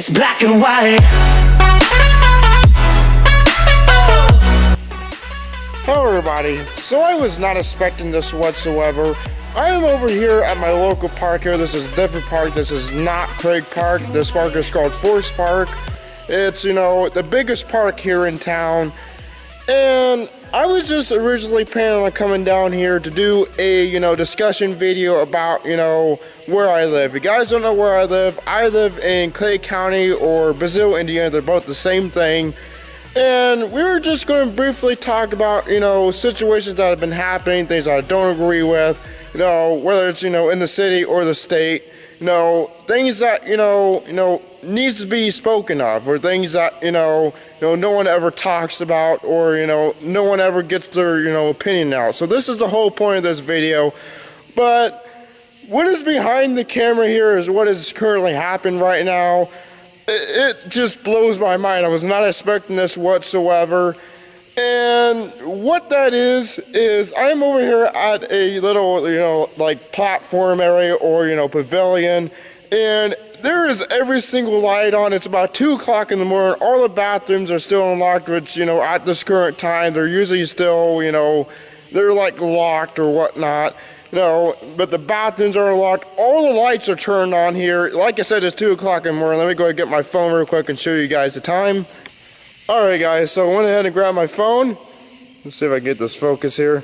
It's black and white. Hello everybody, so I was not expecting this whatsoever. I am over here at my local park here. This is a different park. This is not Craig Park. This park is called Forest Park. It's, the biggest park here in town. And I was just originally planning on coming down here to do a, discussion video about, where I live. If you guys don't know where I live in Clay County or Brazil, Indiana. They're both the same thing. And we were just going to briefly talk about, situations that have been happening, things I don't agree with, whether it's, in the city or the state, things that, needs to be spoken of, or things that, no one ever talks about, or, no one ever gets their, opinion out. So this is the whole point of this video. But what is behind the camera here is what is currently happening right now. It just blows my mind. I was not expecting this whatsoever. And what that is I'm over here at a little, platform area or, pavilion. And there is every single light on. It's about 2 o'clock in the morning. All the bathrooms are still unlocked, which, at this current time, they're usually still, they're like locked or whatnot. But the bathrooms are locked. All the lights are turned on here. Like I said, it's 2 o'clock in the morning. Let me go ahead and get my phone real quick and show you guys the time. Alright guys, so I went ahead and grabbed my phone. Let's see if I can get this focus here.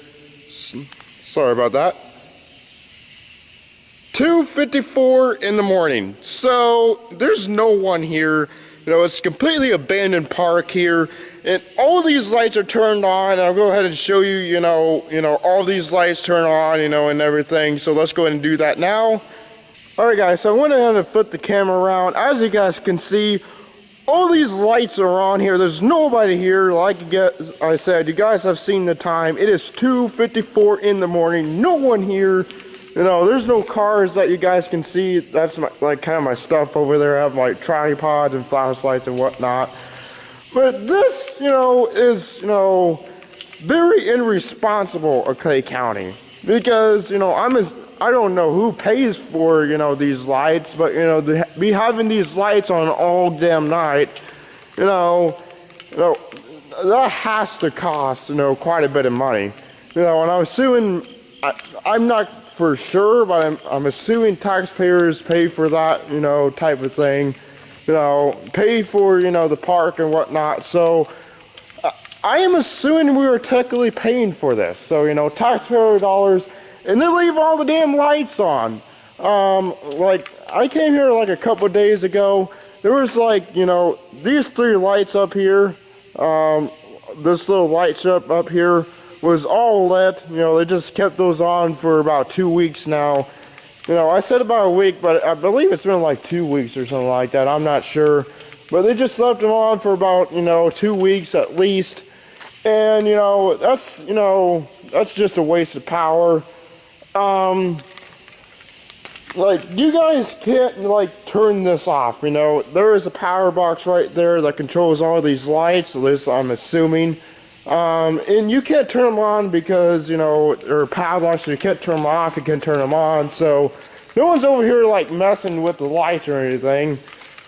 Sorry about that. 2:54 in the morning. So there's no one here. It's a completely abandoned park here. And all these lights are turned on. I'll go ahead and show you, all these lights turn on, and everything. So let's go ahead and do that now. Alright guys, so I went ahead and flip the camera around. As you guys can see, all these lights are on here. There's nobody here. Like I said, you guys have seen the time. It is 2:54 in the morning. No one here. There's no cars that you guys can see. That's kind of my stuff over there. I have my tripods and flashlights and whatnot. But this, is, very irresponsible of Clay County. Because, I don't know who pays for, these lights. But, to be having these lights on all damn night, that has to cost, quite a bit of money. And I'm assuming, I'm not for sure, but I'm assuming taxpayers pay for that, type of thing. Pay for, the park and whatnot. So, I am assuming we are technically paying for this. So, taxpayer dollars, and they leave all the damn lights on. I came here a couple days ago. There was these 3 lights up here. This little light strip up here was all lit. They just kept those on for about 2 weeks now. I said about a week, but I believe it's been 2 weeks or something like that. I'm not sure. But they just left them on for about, 2 weeks at least. And, that's just a waste of power. You guys can't, turn this off, There is a power box right there that controls all these lights, at least I'm assuming. And you can't turn them on because, there are padlocks, so you can't turn them off, you can't turn them on, so no one's over here, messing with the lights or anything.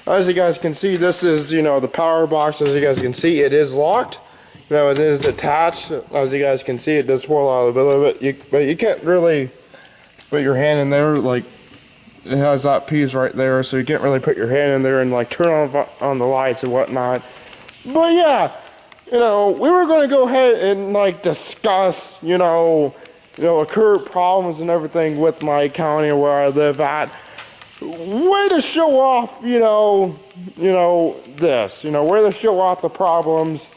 As you guys can see, this is, the power box. As you guys can see, it is locked. It is attached. As you guys can see, it does pull out a little bit, but you can't really put your hand in there, it has that piece right there, so you can't really put your hand in there and, turn on the lights and whatnot. But yeah, we were going to go ahead and discuss, current problems and everything with my county or where I live at. Way to show off, this, way to show off the problems,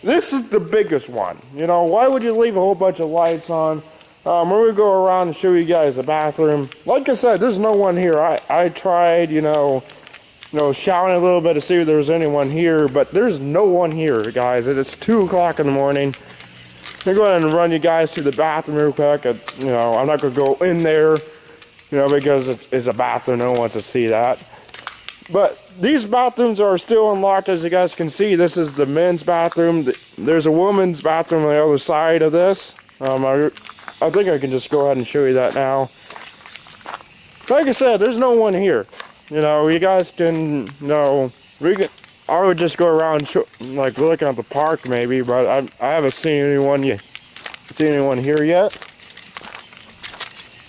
this is the biggest one. Why would you leave a whole bunch of lights on? We're going to go around and show you guys the bathroom. Like I said, there's no one here. I tried, shouting a little bit to see if there was anyone here, but there's no one here, guys. It is 2 o'clock in the morning. I'm going to go ahead and run you guys through the bathroom real quick. I'm not going to go in there, because it's a bathroom. No one wants to see that. But these bathrooms are still unlocked, as you guys can see. This is the men's bathroom. There's a woman's bathroom on the other side of this. I think I can just go ahead and show you that now. Like I said, there's no one here. you guys can, I would just go around, like, looking at the park maybe, but I haven't seen anyone here yet.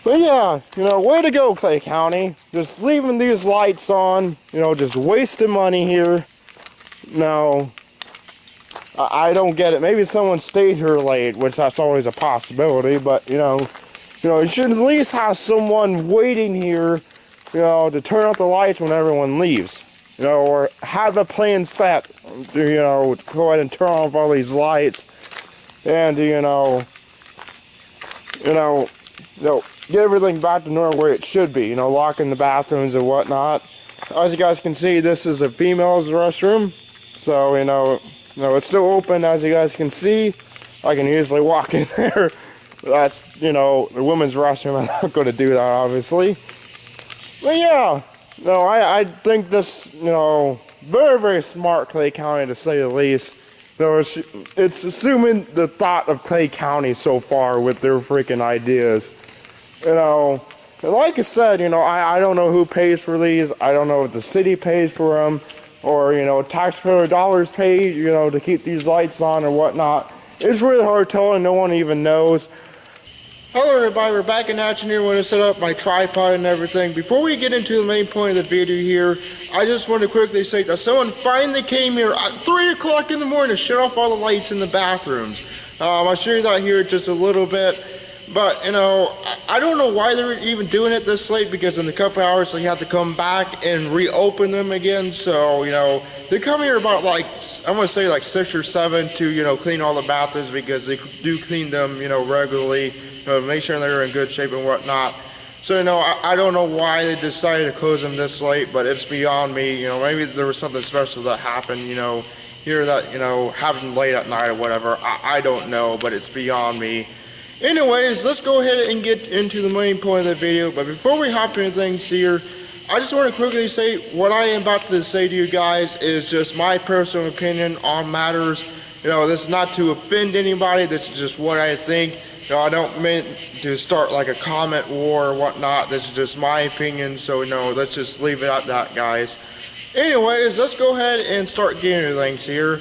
But yeah, way to go, Clay County. Just leaving these lights on, just wasting money here. No, I don't get it. Maybe someone stayed here late, which that's always a possibility, but, you should at least have someone waiting here, to turn off the lights when everyone leaves. Or have a plan set to, go ahead and turn off all these lights and, get everything back to normal where it should be, locking the bathrooms and whatnot. As you guys can see, this is a female's restroom. So, it's still open, as you guys can see. I can easily walk in there. That's, the women's restroom. I'm not going to do that, obviously. But yeah, I think this, very, very smart, Clay County, to say the least. It's assuming the thought of Clay County so far with their freaking ideas. And like I said, I don't know who pays for these. I don't know if the city pays for them, or, taxpayer dollars paid, to keep these lights on or whatnot. It's really hard telling. No one even knows. Hello everybody, we're back in action here. When I set up my tripod and everything. Before we get into the main point of the video here, I just want to quickly say that someone finally came here at 3 o'clock in the morning to shut off all the lights in the bathrooms. I'll show you that here just a little bit. But, I don't know why they're even doing it this late, because in a couple hours they have to come back and reopen them again. So, they come here about I'm going to say 6 or 7 to, clean all the bathrooms, because they do clean them, regularly, make sure they're in good shape and whatnot. So, I don't know why they decided to close them this late, but it's beyond me. Maybe there was something special that happened, here that, happened late at night or whatever. I don't know, but it's beyond me. Anyways, let's go ahead and get into the main point of the video. But before we hop into things here, I just want to quickly say what I am about to say to you guys is just my personal opinion on matters. This is not to offend anybody. This is just what I think. I don't mean to start like a comment war or whatnot. This is just my opinion. So, let's just leave it at that, guys. Anyways, let's go ahead and start getting into things here.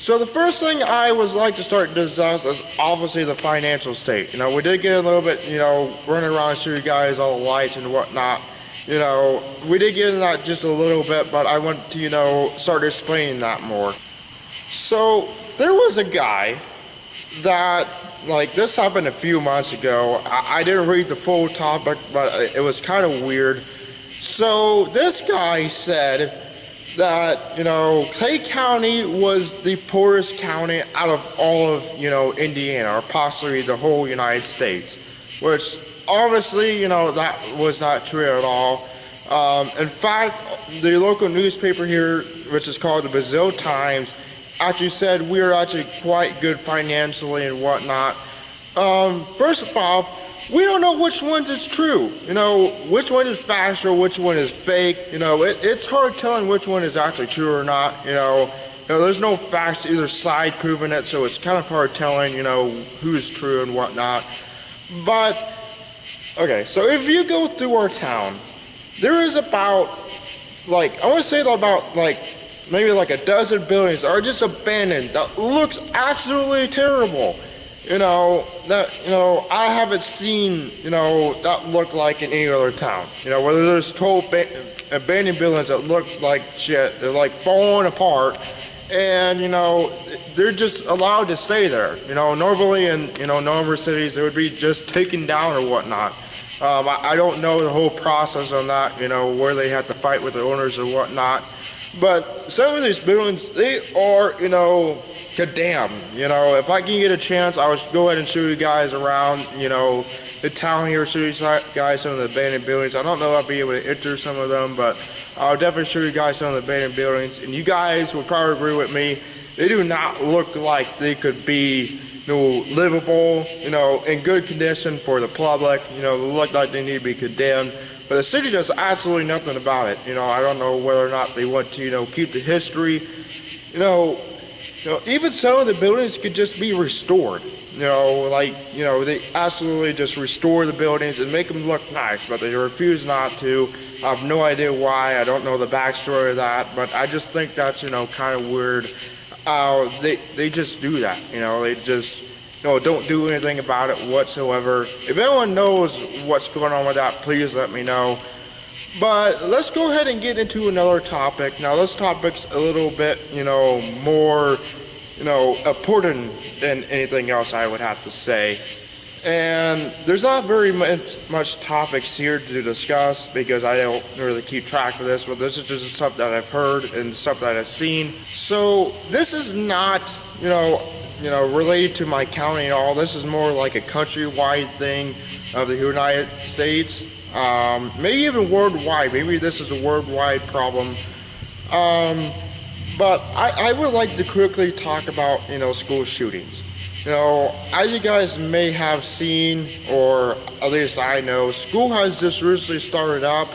So the first thing I would like to start discuss is obviously the financial state. We did get a little bit, running around and show you guys all the lights and whatnot. We did get into that just a little bit, but I want to, start explaining that more. So there was a guy that, this happened a few months ago. I didn't read the full topic, but it was kind of weird. So this guy said that, Clay County was the poorest county out of all of, Indiana, or possibly the whole United States, which obviously, that was not true at all. In fact, the local newspaper here, which is called the Brazil Times, actually said we are actually quite good financially and whatnot. First of all, we don't know which one is true, which one is factual, which one is fake. It's hard telling which one is actually true or not. There's no facts to either side proving it, so it's kind of hard telling, who's true and whatnot. But, okay, so if you go through our town, there is about, I want to say about, maybe a dozen buildings that are just abandoned that looks absolutely terrible. I haven't seen, that look like in any other town. Whether there's total abandoned buildings that look like shit, they're falling apart, and, they're just allowed to stay there. Normally in, normal cities, they would be just taken down or whatnot. I don't know the whole process on that, where they have to fight with the owners or whatnot. But some of these buildings, they are, condemned. If I can get a chance, I would go ahead and show you guys around, the town here, show you guys some of the abandoned buildings. I don't know if I'll be able to enter some of them, but I'll definitely show you guys some of the abandoned buildings. And you guys will probably agree with me, they do not look like they could be, livable, in good condition for the public. They look like they need to be condemned. But the city does absolutely nothing about it. I don't know whether or not they want to, keep the history. Even some of the buildings could just be restored. They absolutely just restore the buildings and make them look nice, but they refuse not to. I have no idea why. I don't know the backstory of that, but I just think that's, kind of weird. They just do that, they just, don't do anything about it whatsoever. If anyone knows what's going on with that, please let me know. But let's go ahead and get into another topic. Now, this topic's a little bit, more, important than anything else I would have to say. And there's not very much topics here to discuss because I don't really keep track of this, but this is just stuff that I've heard and stuff that I've seen. So this is not, related to my county at all. This is more like a countrywide thing of the United States. Maybe even worldwide. Maybe this is a worldwide problem. But I would like to quickly talk about, school shootings. As you guys may have seen, or at least I know, school has just recently started up.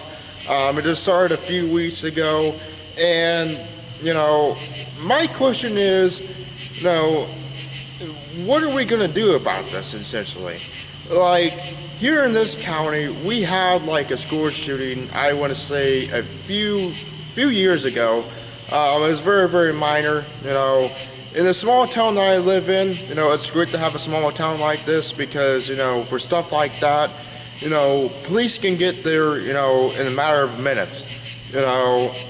It just started a few weeks ago. And, my question is, what are we going to do about this, essentially? Like, here in this county, we had like a school shooting, I want to say a few years ago. It was very, very minor, In the small town that I live in, it's great to have a small town like this because, for stuff like that, police can get there, in a matter of minutes,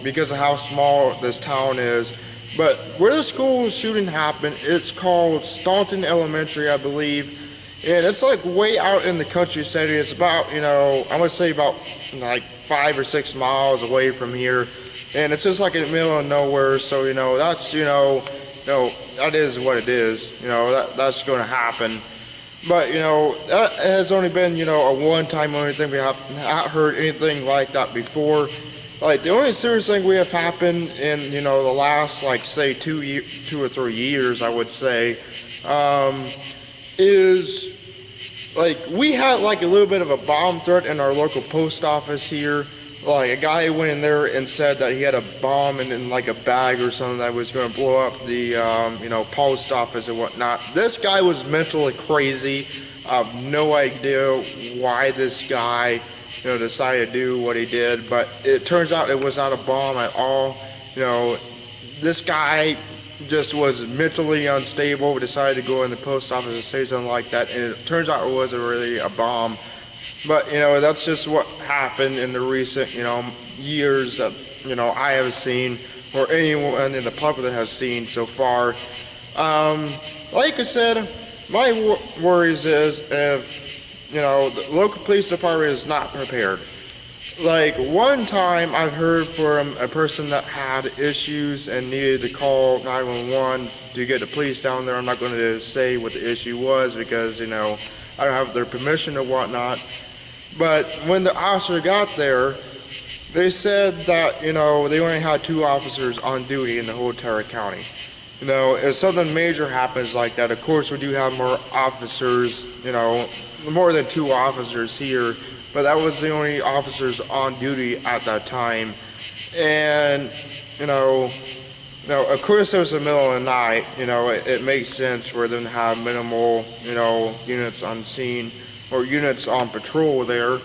because of how small this town is. But where the school shooting happened, it's called Staunton Elementary, I believe. And it's like way out in the country setting. It's about, I'm going to say about like 5 or 6 miles away from here. And it's just like in the middle of nowhere. So, that's, that is what it is. That's going to happen. But, that has only been, a one-time only thing. We have not heard anything like that before. Like, the only serious thing we have happened in, the last, like, say, 2 or 3 years, I would say, is, like, we had, like, a little bit of a bomb threat in our local post office here. Like, a guy went in there and said that he had a bomb in like, a bag or something that was going to blow up the, post office and whatnot. This guy was mentally crazy. I have no idea why this guy, decided to do what he did, but it turns out it was not a bomb at all. This guy just was mentally unstable, decided to go in the post office and say something like that, and it turns out it wasn't really a bomb. But, that's just what happened in the recent, years that, I have seen, or anyone in the public has seen so far. Like I said, my worries is if, the local police department is not prepared. Like, one time I've heard from a person that had issues and needed to call 911 to get the police down there. I'm not going to say what the issue was because, I don't have their permission or whatnot. But when the officer got there, they said that, they only had 2 officers on duty in the whole entire county. If something major happens like that, of course we do have more officers, more than 2 officers here, but that was the only officers on duty at that time. And, of course it was the middle of the night, it makes sense for them to have minimal, units on scene or units on patrol there.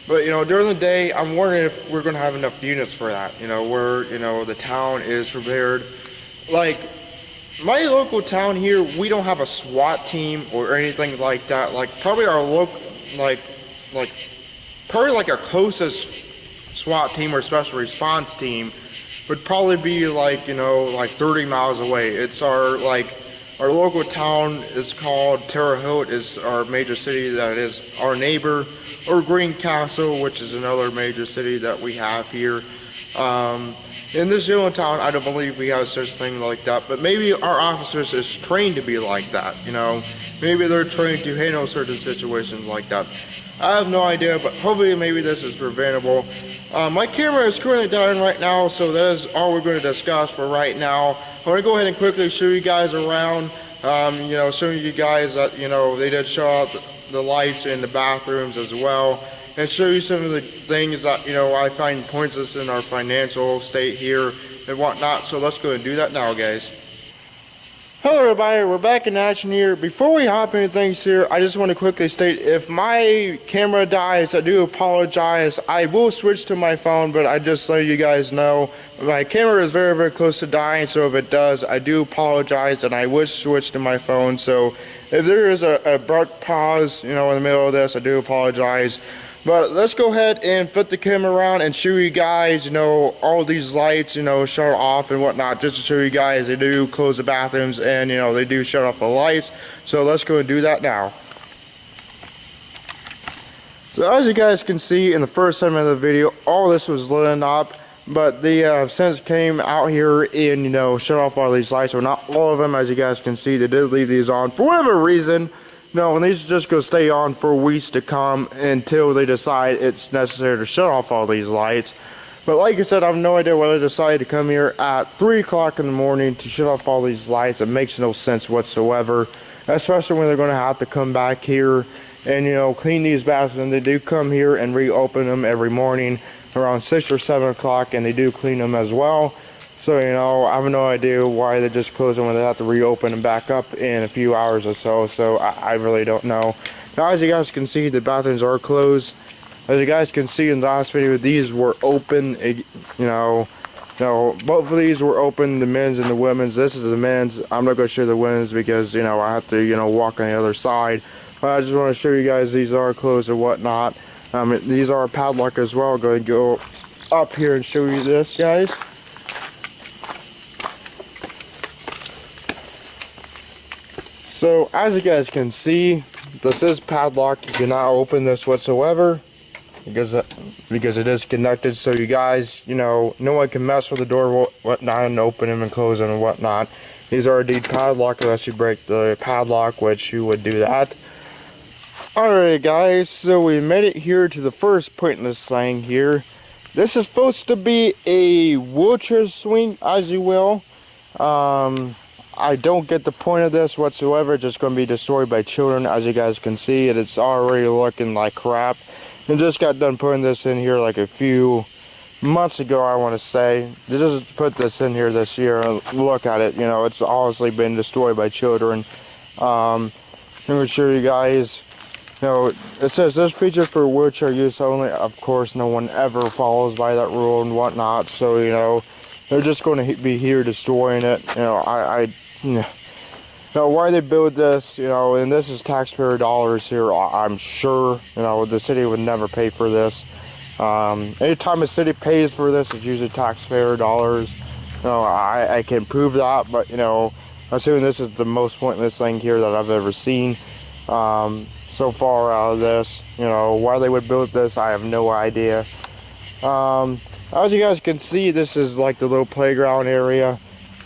But, during the day, I'm wondering if we're going to have enough units for that, where, the town is prepared. Like, my local town here, we don't have a SWAT team or anything like that. Like, probably our local, probably like our closest SWAT team or special response team would probably be like 30 miles away. It's our local town is called Terre Haute, is our major city that is our neighbor, or Greencastle, which is another major city that we have here. In this little town, I don't believe we have such thing like that, but maybe our officers is trained to be like that, Maybe they're trained to handle certain situations like that. I have no idea, but hopefully maybe this is preventable. My camera is currently dying right now, so that is all we're going to discuss for right now. I want to go ahead and quickly show you guys around, showing you guys that, they did show out the lights in the bathrooms as well, and show you some of the things that, I find pointless in our financial state here and whatnot. So let's go and do that now, guys. Hello everybody, we're back in action here. Before we hop into things here, I just want to quickly state, if my camera dies, I do apologize. I will switch to my phone, but I just let you guys know, my camera is very, very close to dying, so if it does, I do apologize, and I would switch to my phone. So if there is a abrupt pause, in the middle of this, I do apologize. But let's go ahead and flip the camera around and show you guys, all these lights, shut off and whatnot, just to show you guys they do close the bathrooms and, they do shut off the lights. So let's go and do that now. So as you guys can see in the first segment of the video, all this was lit up, but the since came out here and, shut off all these lights, or not all of them, as you guys can see, they did leave these on for whatever reason. No, and these are just going to stay on for weeks to come until they decide it's necessary to shut off all these lights. But like I said, I have no idea why they decided to come here at 3 o'clock in the morning to shut off all these lights. It makes no sense whatsoever, especially when they're going to have to come back here and, clean these bathrooms. They do come here and reopen them every morning around 6 or 7 o'clock, and they do clean them as well. So, I have no idea why they just close them when they have to reopen them back up in a few hours or so. So, I really don't know. Now, as you guys can see, the bathrooms are closed. As you guys can see in the last video, these were open, both of these were open, the men's and the women's. This is the men's. I'm not going to show the women's because, I have to, walk on the other side. But I just want to show you guys these are closed and whatnot. These are padlocked as well. I'm going to go up here and show you this, guys. So as you guys can see, this is padlocked. You cannot open this whatsoever because it is connected. So you guys, no one can mess with the door, whatnot, and open them and close them and whatnot. These are indeed padlocked unless you break the padlock, which you would do that. Alright guys, so we made it here to the first point in this thing here. This is supposed to be a wheelchair swing, as you will. I don't get the point of this whatsoever. It's just going to be destroyed by children. As you guys can see, it's already looking like crap. And just got done putting this in here like a few months ago, I want to say. They just put this in here this year. Look at it. It's honestly been destroyed by children. I'm going to show you guys. It says this feature for wheelchair use only. Of course, no one ever follows by that rule and whatnot. So, they're just going to be here destroying it. Now, why they build this, and this is taxpayer dollars here, I'm sure, the city would never pay for this. Anytime a city pays for this, it's usually taxpayer dollars. I can prove that, but, assuming this is the most pointless thing here that I've ever seen so far out of this. Why they would build this, I have no idea. As you guys can see, this is like the little playground area.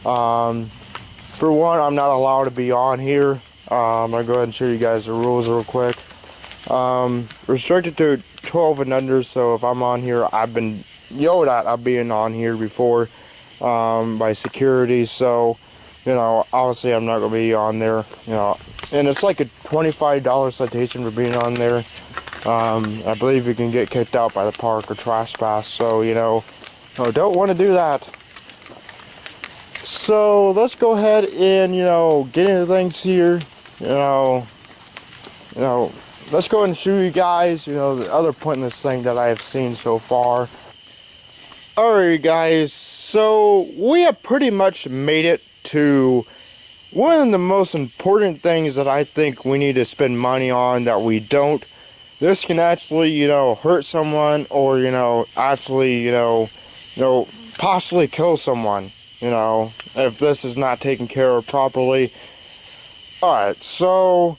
For one, I'm not allowed to be on here. I'm going to go ahead and show you guys the rules real quick. Restricted to 12 and under, so if I'm on here, I've been yelled at I'm being on here before by security. So, obviously I'm not going to be on there. And it's like a $25 citation for being on there. I believe you can get kicked out by the park or trespass, so don't want to do that. So let's go ahead and get into things here. Let's go ahead and show you guys the other pointless thing that I have seen so far. Alright guys, so we have pretty much made it to one of the most important things that I think we need to spend money on that we don't. This can actually, hurt someone or, actually, possibly kill someone, if this is not taken care of properly. Alright, so,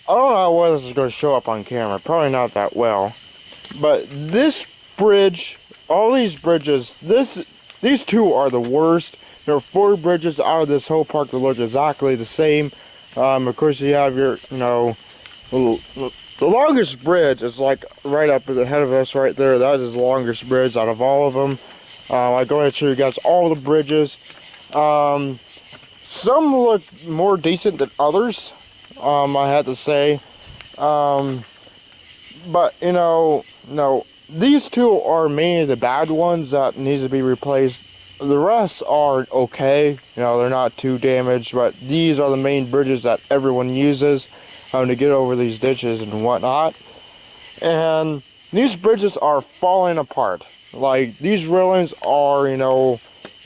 I don't know whether this is going to show up on camera. Probably not that well. But this bridge, all these bridges, these two are the worst. There are 4 bridges out of this whole park that look exactly the same. Of course, you have your, the longest bridge is like right up at the head of us right there. That is the longest bridge out of all of them. I'm going to show you guys all the bridges. Some look more decent than others, I had to say. But, these two are mainly the bad ones that need to be replaced. The rest are okay, you know, they're not too damaged, but these are the main bridges that everyone uses to get over these ditches and whatnot. And these bridges are falling apart. Like, these railings are,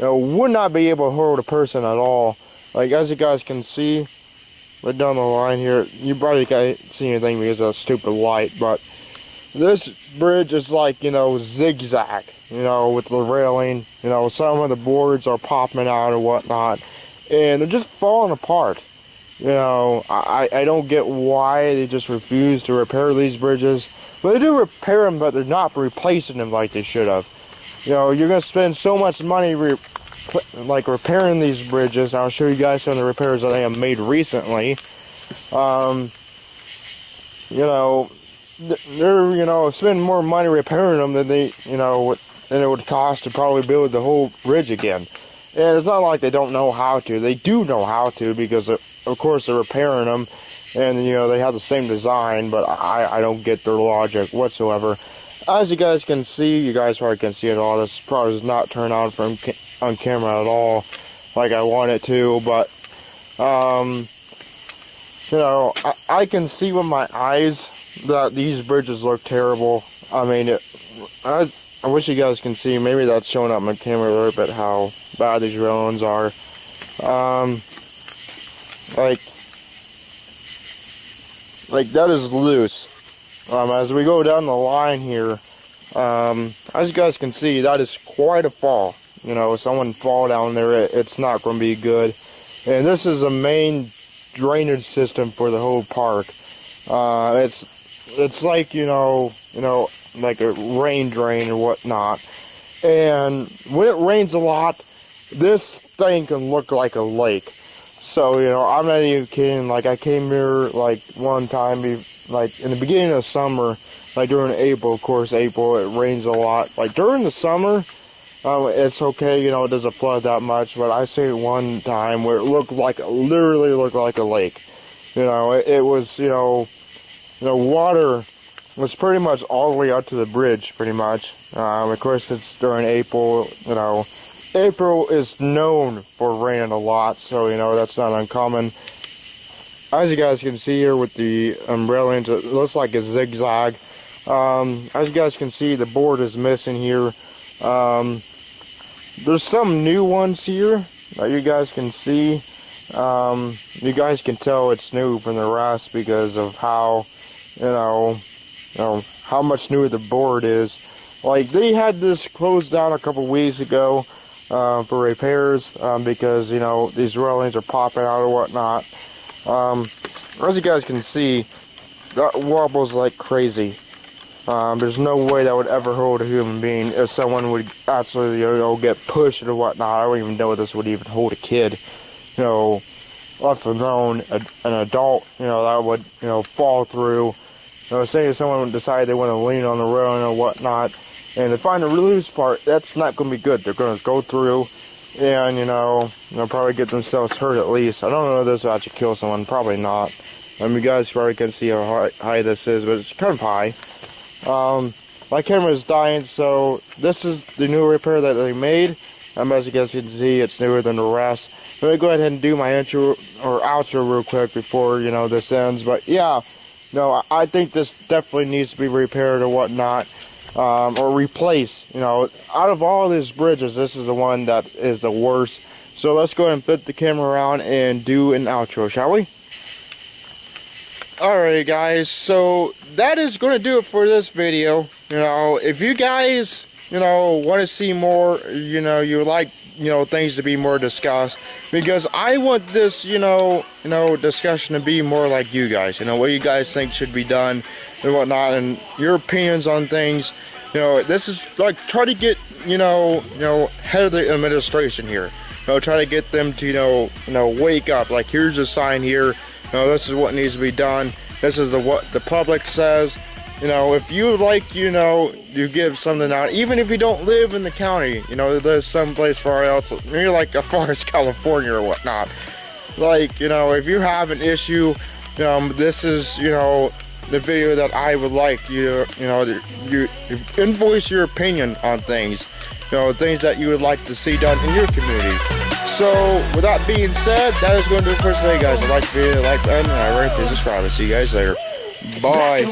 would not be able to hold a person at all. Like, as you guys can see, right down the line here, you probably can't see anything because of the stupid light, but this bridge is like, zigzag, with the railing. Some of the boards are popping out or whatnot, and they're just falling apart. I don't get why they just refuse to repair these bridges. But they do repair them, but they're not replacing them like they should have. You're going to spend so much money repairing these bridges. I'll show you guys some of the repairs that I have made recently. They're spending more money repairing them than than it would cost to probably build the whole bridge again. And it's not like they don't know how to. They do know how to, because of course they're repairing them, and they have the same design, but I don't get their logic whatsoever. As you guys can see, you guys probably can see it all. This probably does not turn on on camera at all like I want it to, but I can see with my eyes that these bridges look terrible. I mean, I wish you guys can see. Maybe that's showing up on camera a little bit how bad these railings are. Like that is loose. As we go down the line here, as you guys can see, that is quite a fall. Someone fall down there, it's not going to be good. And this is a main drainage system for the whole park. It's like like a rain drain or whatnot. And when it rains a lot, this thing can look like a lake. So, I'm not even kidding. Like, I came here, like, one time, like, in the beginning of summer, like, during April, of course, April, it rains a lot. Like, during the summer, it's okay, it doesn't flood that much, but I seen it one time where it literally looked like a lake. It was, water was pretty much all the way up to the bridge, pretty much. Of course, it's during April, April is known for raining a lot, so that's not uncommon. As you guys can see here with the railings, it looks like a zigzag. As you guys can see, the board is missing here. There's some new ones here that you guys can see. You guys can tell it's new from the rest because of how how much newer the board is. Like, they had this closed down a couple weeks ago for repairs, because these railings are popping out or whatnot. As you guys can see, that wobbles like crazy. There's no way that would ever hold a human being. If someone would actually get pushed or whatnot, I don't even know if this would even hold a kid, let alone an adult, that would fall through. Say if someone would decide they want to lean on the railing or whatnot, and to find the loose part, that's not going to be good. They're going to go through and, they'll probably get themselves hurt at least. I don't know if this will actually kill someone. Probably not. You guys probably can see how high this is, but it's kind of high. My camera is dying, so this is the new repair that they made. As you guys can see, it's newer than the rest. Let me go ahead and do my intro or outro real quick before, this ends. But yeah, I think this definitely needs to be repaired or whatnot. Or replace. Out of all these bridges, this is the one that is the worst. So let's go ahead and flip the camera around and do an outro, shall we? Alright guys, so that is going to do it for this video. If you guys, want to see more, you like, things to be more discussed, because I want this, discussion to be more like you guys, what you guys think should be done and whatnot, and your opinions on things. This is like, try to get, head of the administration here. Try to get them to, wake up. Like, here's a sign here. This is what needs to be done. This is what the public says. If you like, you give something out, even if you don't live in the county, there's someplace far else, maybe like as far as California or whatnot. Like, if you have an issue, this is, the video that I would like you, you invoice your opinion on things. things that you would like to see done in your community. So, with that being said, that is going to do it for today, guys. I'd like to be like and I rate, please subscribe. See you guys later. Bye.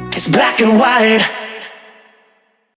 It's black and white.